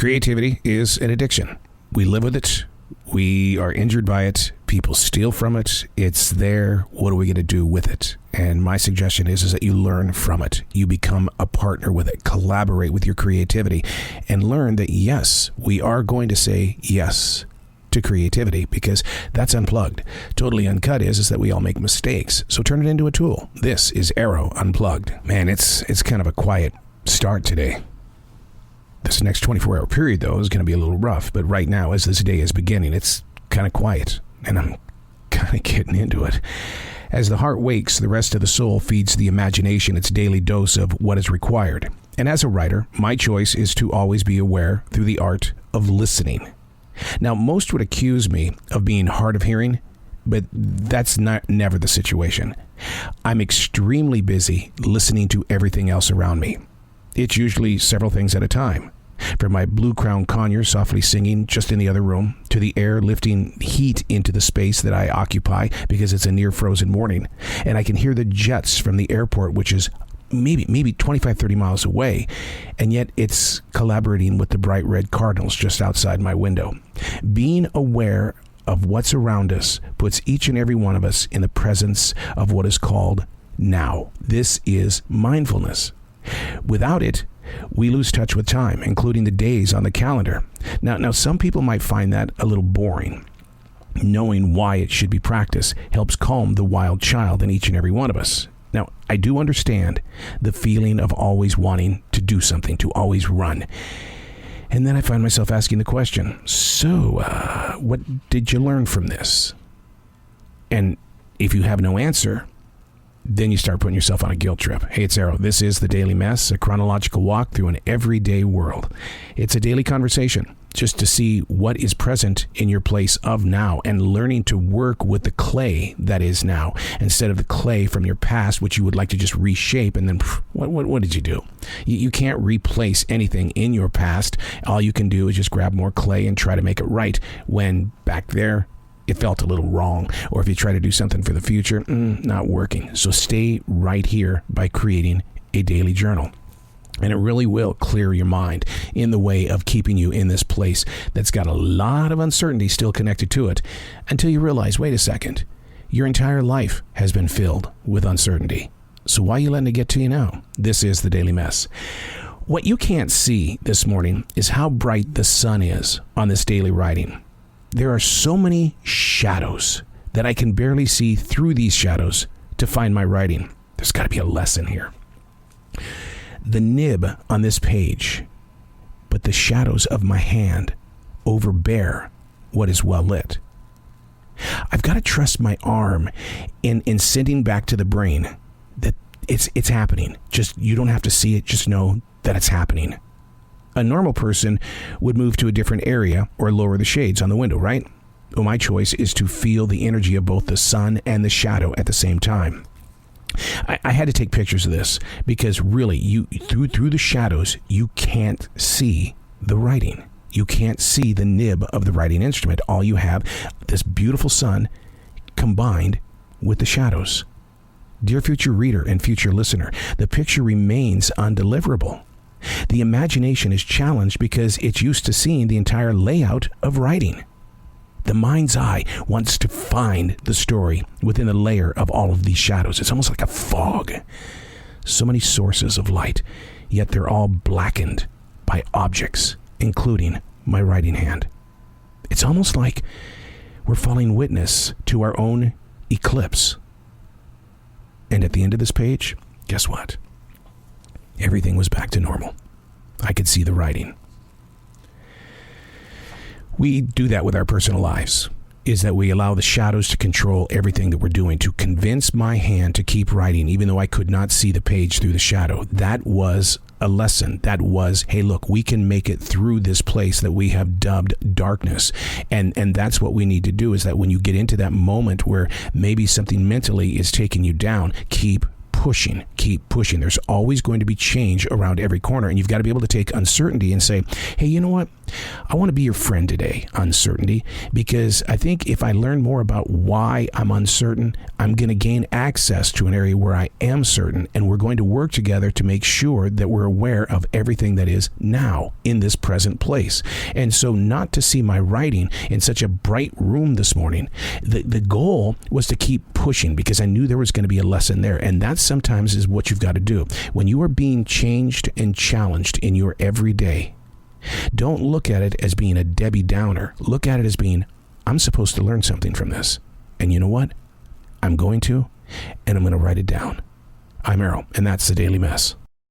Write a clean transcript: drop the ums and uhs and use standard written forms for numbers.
Creativity is an addiction. We live with it. We are injured by it. People steal from it. It's there. What are we going to do with it? And my suggestion is that you learn from it. You become a partner with it. Collaborate with your creativity and learn that, yes, we are going to say yes to creativity because that's unplugged. Totally uncut is that we all make mistakes. So turn it into a tool. This is Arroe Unplugged. Man, it's kind of a quiet start today. This next 24-hour period, though, is going to be a little rough. But right now, as this day is beginning, it's kind of quiet. And I'm kind of getting into it. As the heart wakes, the rest of the soul feeds the imagination its daily dose of what is required. And as a writer, my choice is to always be aware through the art of listening. Now, most would accuse me of being hard of hearing, but that's never the situation. I'm extremely busy listening to everything else around me. It's usually several things at a time. From my blue crown conure softly singing just in the other room, to the air lifting heat into the space that I occupy because it's a near frozen morning. And I can hear the jets from the airport, which is maybe 25, 30 miles away. And yet it's collaborating with the bright red cardinals just outside my window. Being aware of what's around us puts each and every one of us in the presence of what is called now. This is mindfulness. Without it, we lose touch with time, including the days on the calendar. Now, some people might find that a little boring. Knowing why it should be practiced helps calm the wild child in each and every one of us. Now, I do understand the feeling of always wanting to do something, to always run. And then I find myself asking the question, so, what did you learn from this? And if you have no answer, then you start putting yourself on a guilt trip. Hey, it's Arroe. This is The Daily Mess, a chronological walk through an everyday world. It's a daily conversation just to see what is present in your place of now and learning to work with the clay that is now instead of the clay from your past, which you would like to just reshape. And then what did you do? You can't replace anything in your past. All you can do is just grab more clay and try to make it right when back there, it felt a little wrong. Or if you try to do something for the future, not working. So stay right here by creating a daily journal. And it really will clear your mind in the way of keeping you in this place that's got a lot of uncertainty still connected to it until you realize, wait a second, your entire life has been filled with uncertainty. So why are you letting it get to you now? This is The Daily Mess. What you can't see this morning is how bright the sun is on this daily writing. There are so many shadows that I can barely see through these shadows to find my writing. There's got to be a lesson here. The nib on this page, but the shadows of my hand overbear what is well lit. I've got to trust my arm in sending back to the brain that it's happening. Just, you don't have to see it, just know that it's happening. A normal person would move to a different area or lower the shades on the window, right? Well, my choice is to feel the energy of both the sun and the shadow at the same time. I had to take pictures of this because really, you through the shadows, you can't see the writing. You can't see the nib of the writing instrument. All you have, this beautiful sun combined with the shadows. Dear future reader and future listener, the picture remains undeliverable. The imagination is challenged because it's used to seeing the entire layout of writing. The mind's eye wants to find the story within the layer of all of these shadows. It's almost like a fog. So many sources of light, yet they're all blackened by objects, including my writing hand. It's almost like we're falling witness to our own eclipse. And at the end of this page, guess what? Everything was back to normal. I could see the writing. We do that with our personal lives, is that we allow the shadows to control everything that we're doing, to convince my hand to keep writing, even though I could not see the page through the shadow. That was a lesson. That was, hey, look, we can make it through this place that we have dubbed darkness. And that's what we need to do, is that when you get into that moment where maybe something mentally is taking you down, keep pushing. There's always going to be change around every corner, and you've got to be able to take uncertainty and say, hey, you know what? I want to be your friend today, uncertainty, because I think if I learn more about why I'm uncertain, I'm going to gain access to an area where I am certain, and we're going to work together to make sure that we're aware of everything that is now in this present place. And so not to see my writing in such a bright room this morning, the goal was to keep pushing because I knew there was going to be a lesson there. And that sometimes is what you've got to do. When you are being changed and challenged in your everyday, don't look at it as being a Debbie Downer. Look at it as being, I'm supposed to learn something from this. And you know what? I'm going to, and I'm going to write it down. I'm Arroe, and that's the Daily Mess.